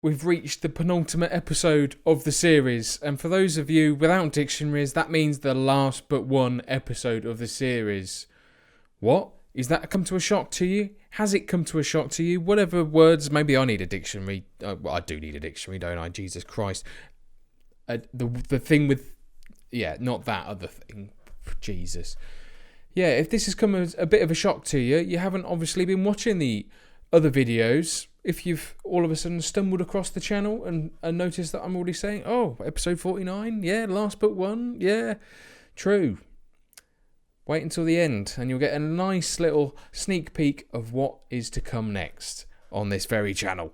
we've reached the penultimate episode of the series. And for those of you without dictionaries, that means the last but one episode of the series. What? Is that come to a shock to you? Has it come to a shock to you? Whatever words, maybe I need a dictionary. Well, I do need a dictionary, don't I? Jesus Christ. The thing with... Yeah, not that other thing. Jesus. Yeah, if this has come as a bit of a shock to you, you haven't obviously been watching the other videos. If you've all of a sudden stumbled across the channel and noticed that I'm already saying, oh, episode 49, yeah, last but one, yeah, true. Wait until the end and you'll get a nice little sneak peek of what is to come next on this very channel.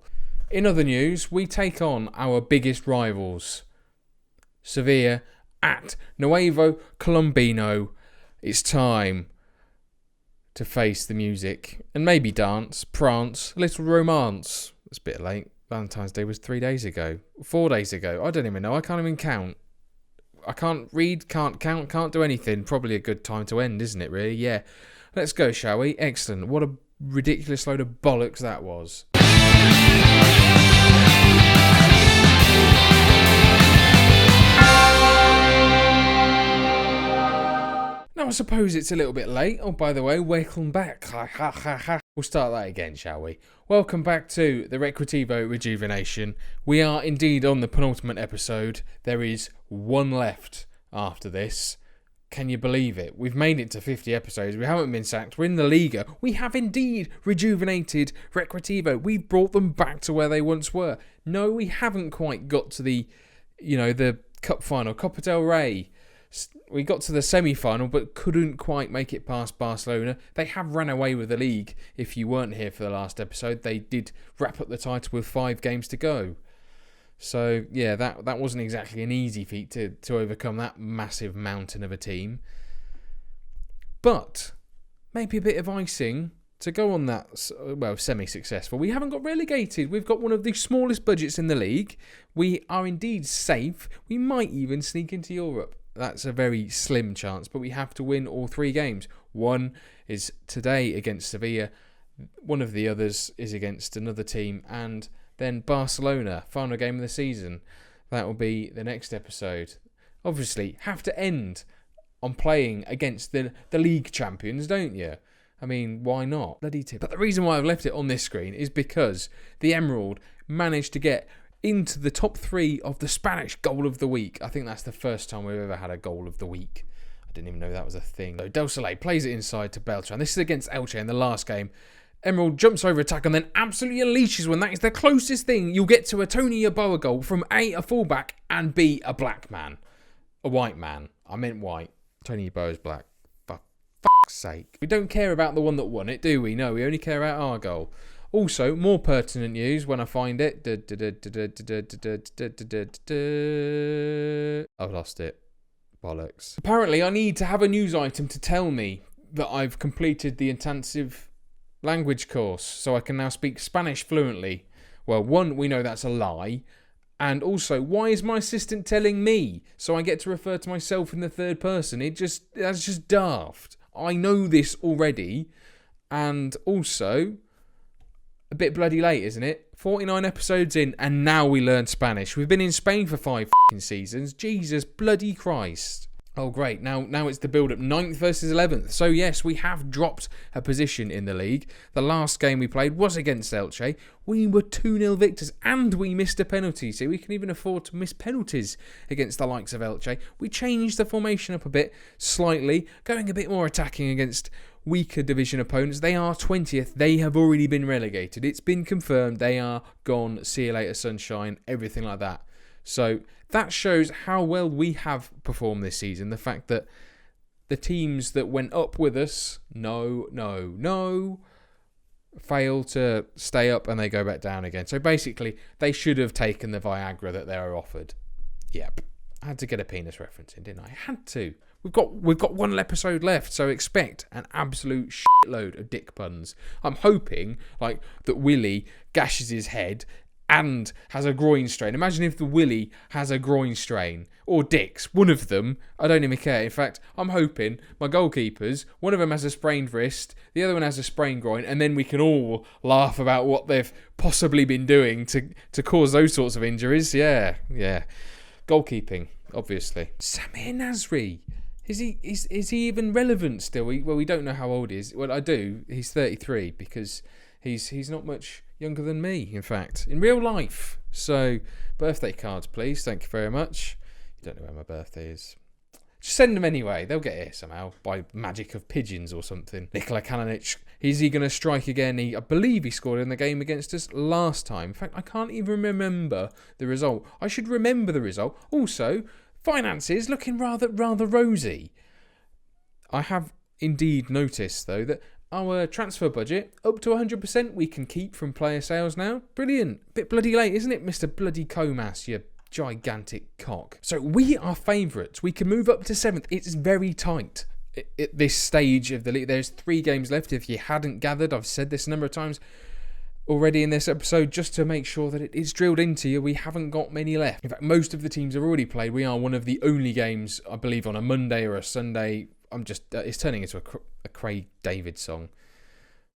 In other news, we take on our biggest rivals, Sevilla at Nuevo Colombino. It's time to face the music and maybe dance, prance, a little romance. It's a bit late. Valentine's Day was 3 days ago, 4 days ago. I don't even know. I can't even count. I can't read, can't count, can't do anything. Probably a good time to end, isn't it, really? Yeah. Let's go, shall we? Excellent. What a ridiculous load of bollocks that was. Now, I suppose it's a little bit late. Oh, by the way, welcome back. We'll start that again, shall we? Welcome back to the Recreativo Rejuvenation. We are indeed on the penultimate episode. There is one left after this. Can you believe it? We've made it to 50 episodes. We haven't been sacked. We're in the Liga. We have indeed rejuvenated Recreativo. We've brought them back to where they once were. No, we haven't quite got to the cup final, Copa del Rey. We got to the semi-final but couldn't quite make it past Barcelona. They have ran away with the league. If you weren't here for the last episode, they did wrap up the title with 5 games to go. So, yeah, that wasn't exactly an easy feat to overcome that massive mountain of a team. But maybe a bit of icing to go on that, well, semi-successful. We haven't got relegated. We've got one of the smallest budgets in the league. We are indeed safe. We might even sneak into Europe. That's a very slim chance, but we have to win all 3 games. One is today against Sevilla. One of the others is against another team. And then Barcelona, final game of the season. That will be the next episode. Obviously, have to end on playing against the league champions, don't you? I mean, why not? Bloody tip. But the reason why I've left it on this screen is because the Emerald managed to get into the top 3 of the Spanish Goal of the Week. I think that's the first time we've ever had a Goal of the Week. I didn't even know that was a thing. So Del Soleil plays it inside to Beltran. This is against Elche in the last game. Emerald jumps over attack and then absolutely unleashes one. That is the closest thing you'll get to a Tony Yeboah goal from A, a fullback, and B, a black man. A white man. I meant white. Tony Yeboah is black. For fuck's sake. We don't care about the one that won it, do we? No, we only care about our goal. Also, more pertinent news when I find it. I've lost it. Bollocks. Apparently, I need to have a news item to tell me that I've completed the intensive language course, so I can now speak Spanish fluently. Well, one, we know that's a lie. And also, why is my assistant telling me? So I get to refer to myself in the third person. That's just daft. I know this already. And also, a bit bloody late, isn't it? 49 episodes in, and now we learn Spanish. We've been in Spain for 5 seasons. Jesus bloody Christ. Oh, great. Now it's the build-up. 9th versus 11th. So, yes, we have dropped a position in the league. The last game we played was against Elche. We were 2-0 victors, and we missed a penalty. So we can even afford to miss penalties against the likes of Elche. We changed the formation up a bit, slightly, going a bit more attacking against weaker division opponents. They are 20th. They have already been relegated. It's been confirmed. They are gone. See you later, sunshine. Everything like that. So that shows how well we have performed this season. The fact that the teams that went up with us, fail to stay up and they go back down again. So basically, they should have taken the Viagra that they were offered. Yep. I had to get a penis reference in, didn't I? I had to. We've got one episode left, so expect an absolute shitload of dick puns. I'm hoping that Willie gashes his head and has a groin strain. Imagine if the Willie has a groin strain. Or Dix, one of them. I don't even care. In fact, I'm hoping my goalkeepers, one of them has a sprained wrist, the other one has a sprained groin, and then we can all laugh about what they've possibly been doing to cause those sorts of injuries. Yeah. Goalkeeping, obviously. Samir Nasri. Is he even relevant still? We don't know how old he is. Well, I do. He's 33 because he's not much younger than me, in fact, in real life. So, birthday cards, please. Thank you very much. You don't know when my birthday is. Just send them anyway. They'll get here somehow by magic of pigeons or something. Nikola Kalinic, is he going to strike again? I believe he scored in the game against us last time. In fact, I can't even remember the result. I should remember the result. Also, finances looking rather rosy. I have indeed noticed, though, that our transfer budget, up to 100%, we can keep from player sales now. Brilliant. Bit bloody late, isn't it, Mr. Bloody Comas, you gigantic cock. So we are favourites. We can move up to 7th. It's very tight at this stage of the league. There's 3 games left. If you hadn't gathered, I've said this a number of times already in this episode, just to make sure that it is drilled into you. We haven't got many left. In fact, most of the teams have already played. We are one of the only games, I believe, on a Monday or a Sunday. It's turning into a Craig David song.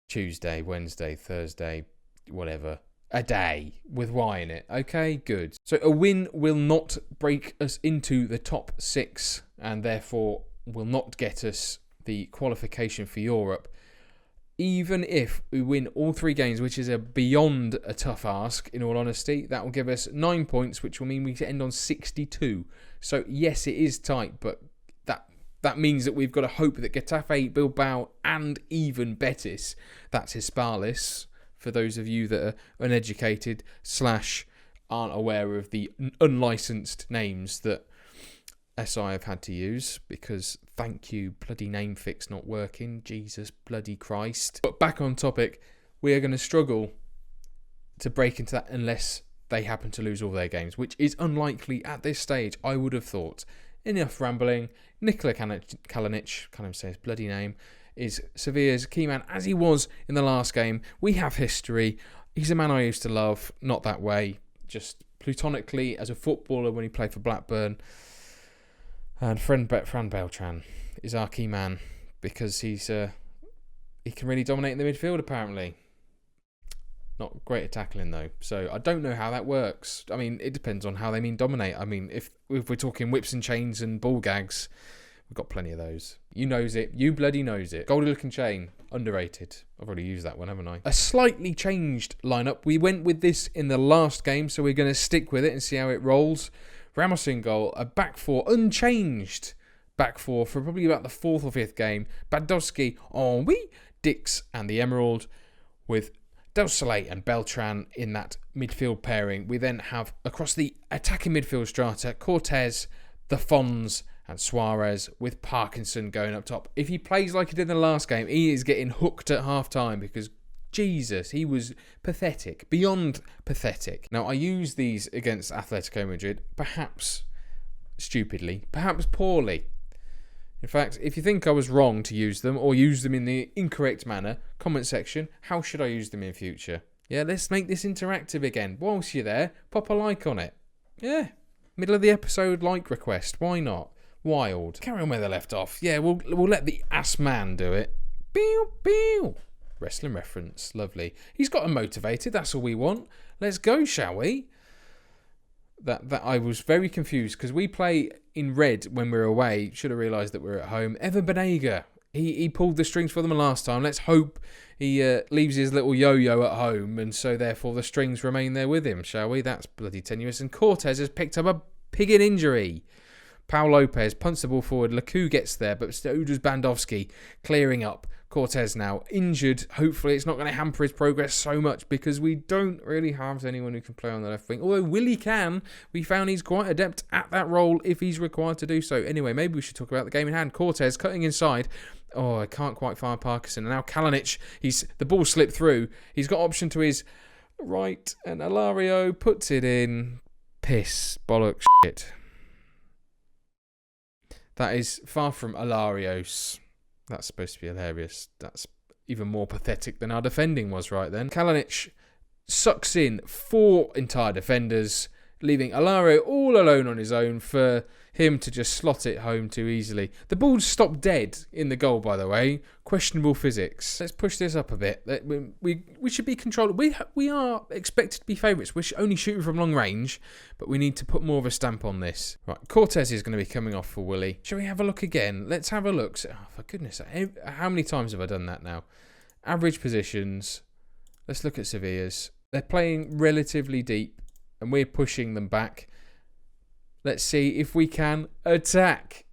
Tuesday, Wednesday, Thursday, whatever. A day with Y in it. Okay, good. So a win will not break us into the top 6 and therefore will not get us the qualification for Europe. Even if we win all 3 games, which is beyond a tough ask, in all honesty, that will give us 9 points, which will mean we end on 62. So yes, it is tight, but that means that we've got to hope that Getafe, Bilbao, and even Betis, that's Hispalis, for those of you that are uneducated / aren't aware of the unlicensed names that SI have had to use, because thank you, bloody name fix not working, Jesus bloody Christ. But back on topic, we are going to struggle to break into that unless they happen to lose all their games, which is unlikely at this stage, I would have thought. Enough rambling. Nikola Kalinic, can't even say his bloody name, is Sevilla's key man, as he was in the last game. We have history. He's a man I used to love, not that way, just platonically as a footballer when he played for Blackburn. And Fran Beltran is our key man because he can really dominate in the midfield, apparently. Not great at tackling, though. So I don't know how that works. I mean, it depends on how they mean dominate. I mean, if we're talking whips and chains and ball gags, we've got plenty of those. You knows it. You bloody knows it. Goldie looking chain. Underrated. I've already used that one, haven't I? A slightly changed lineup. We went with this in the last game, so we're going to stick with it and see how it rolls. Ramos in goal. A back 4. Unchanged back 4 for probably about the 4th or 5th game. Badowski, Henri, Dix and the Emerald with Del Soleil and Beltran in that midfield pairing. We then have, across the attacking midfield strata, Cortez, the Fons and Suarez, with Parkinson going up top. If he plays like he did in the last game, he is getting hooked at half-time because, Jesus, he was pathetic. Beyond pathetic. Now, I use these against Atletico Madrid, perhaps stupidly, perhaps poorly. In fact, if you think I was wrong to use them or use them in the incorrect manner, comment section, how should I use them in future? Yeah, let's make this interactive again. Whilst you're there, pop a like on it. Yeah, middle of the episode like request. Why not? Wild. Carry on where they left off. Yeah, we'll let the ass man do it. Pew, pew. Wrestling reference. Lovely. He's got him motivated. That's all we want. Let's go, shall we? That I was very confused because we play in red when we're away. Should have realised that we're at home. Evan Banega. He pulled the strings for them last time. Let's hope he leaves his little yo-yo at home and so therefore the strings remain there with him, shall we? That's bloody tenuous. And Cortez has picked up a pigging injury. Paul Lopez punts the ball forward. Lakou gets there, but so does Bandowski, clearing up. Cortez now injured. Hopefully it's not going to hamper his progress so much because we don't really have anyone who can play on the left wing. Although Willie can. We found he's quite adept at that role if he's required to do so. Anyway, maybe we should talk about the game in hand. Cortez cutting inside. Oh, I can't quite find Parkinson. And now Kalinic, the ball slipped through. He's got option to his right and Alario puts it in. Piss. Bollocks. Shit. That is far from hilarious. That's supposed to be hilarious. That's even more pathetic than our defending was right then. Kalinic sucks in 4 entire defenders, leaving Alaro all alone on his own for him to just slot it home too easily. The ball's stopped dead in the goal, by the way. Questionable physics. Let's push this up a bit. We should be controlled. We are expected to be favourites. We're only shooting from long range, but we need to put more of a stamp on this. Right, Cortez is going to be coming off for Willie. Shall we have a look again? Let's have a look. Oh, for goodness sake. How many times have I done that now? Average positions. Let's look at Sevilla's. They're playing relatively deep, and we're pushing them back. Let's see if we can attack.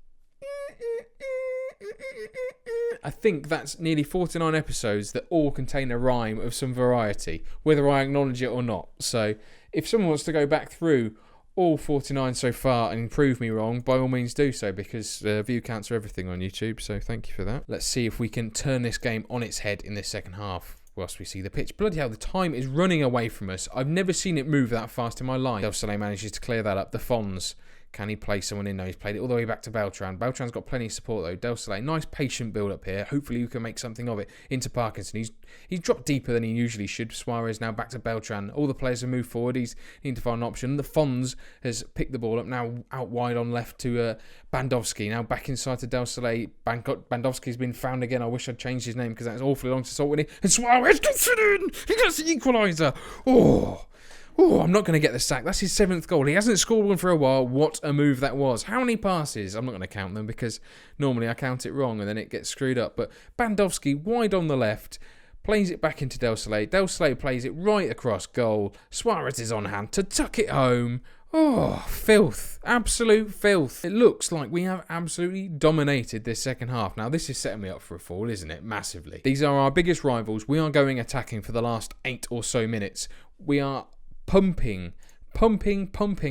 I think that's nearly 49 episodes that all contain a rhyme of some variety, whether I acknowledge it or not. So if someone wants to go back through all 49 so far and prove me wrong, by all means do so, because view counts are everything on YouTube, so thank you for that. Let's see if we can turn this game on its head in this second half. Whilst we see the pitch. Bloody hell, the time is running away from us. I've never seen it move that fast in my life. Del Soleil manages to clear that up. The Fons. Can he play someone in? No, he's played it all the way back to Beltran. Beltran's got plenty of support though. Del Soleil, nice patient build up here. Hopefully we can make something of it. Into Parkinson. He's dropped deeper than he usually should. Suarez now back to Beltran. All the players have moved forward. He's needing to find an option. The Fons has picked the ball up. Now out wide on left to Bandowski. Now back inside to Del Soleil. Bandowski's been found again. I wish I'd changed his name because that's awfully long to sort with him. And Suarez gets it in. He gets the equaliser. Oh, I'm not going to get the sack. That's his 7th goal. He hasn't scored one for a while. What a move that was. How many passes? I'm not going to count them because normally I count it wrong and then it gets screwed up. But Bandowski wide on the left, plays it back into Del Soleil. Del Soleil plays it right across goal. Suarez is on hand to tuck it home. Oh, filth. Absolute filth. It looks like we have absolutely dominated this second half. Now, this is setting me up for a fall, isn't it? Massively. These are our biggest rivals. We are going attacking for the last 8 or so minutes. We are pumping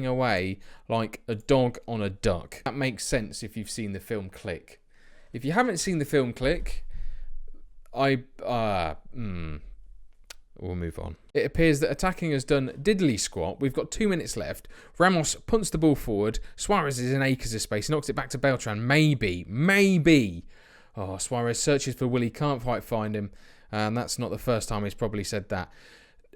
away like a dog on a duck. That makes sense if you've seen the film Click. If you haven't seen the film Click, we'll move on. It appears that attacking has done diddly squat. We've got 2 minutes left. Ramos punts the ball forward. Suarez is in acres of space. Knocks it back to Beltran. Maybe. Oh, Suarez searches for Willie. Can't quite find him. And that's not the first time he's probably said that.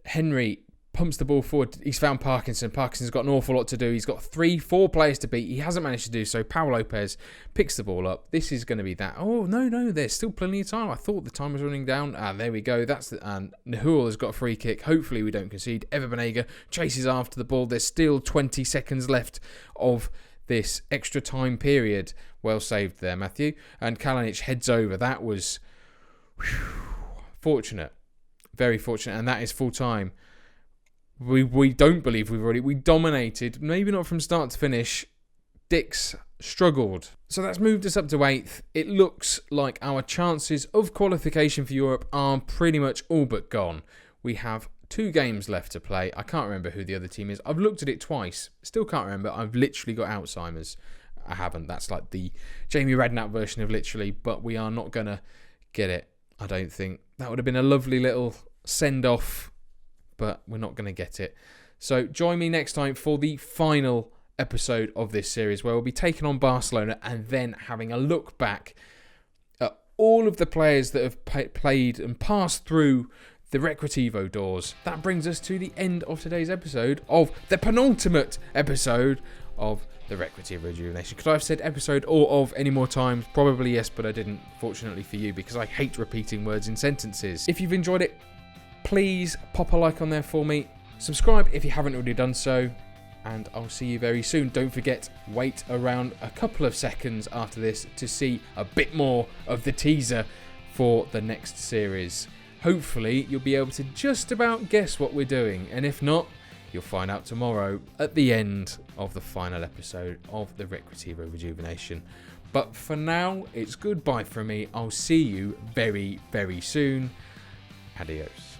Henry pumps the ball forward. He's found Parkinson. Parkinson's got an awful lot to do. He's got 3-4 players to beat. He hasn't managed to do so. Pau Lopez picks the ball up. This is going to be that. Oh, no. There's still plenty of time. I thought the time was running down. There we go. And Nahul has got a free kick. Hopefully we don't concede. Ever Banega chases after the ball. There's still 20 seconds left of this extra time period. Well saved there, Matthew. And Kalinic heads over. That was fortunate. Very fortunate. And that is full time. We don't believe we dominated, maybe not from start to finish. Dix struggled. So that's moved us up to 8th. It looks like our chances of qualification for Europe are pretty much all but gone. We have 2 games left to play. I can't remember who the other team is. I've looked at it twice. Still can't remember. I've literally got Alzheimer's. I haven't. That's like the Jamie Redknapp version of literally, but we are not going to get it, I don't think. That would have been a lovely little send-off, but we're not going to get it. So join me next time for the final episode of this series, where we'll be taking on Barcelona and then having a look back at all of the players that have played and passed through the Recreativo doors. That brings us to the end of today's episode of the penultimate episode of the Recreativo Rejuvenation. Could I have said episode or of any more times? Probably yes, but I didn't, fortunately for you, because I hate repeating words in sentences. If you've enjoyed it, please pop a like on there for me. Subscribe if you haven't already done so. And I'll see you very soon. Don't forget, wait around a couple of seconds after this to see a bit more of the teaser for the next series. Hopefully, you'll be able to just about guess what we're doing. And if not, you'll find out tomorrow at the end of the final episode of the Recreativo Rejuvenation. But for now, it's goodbye from me. I'll see you very, very soon. Adios.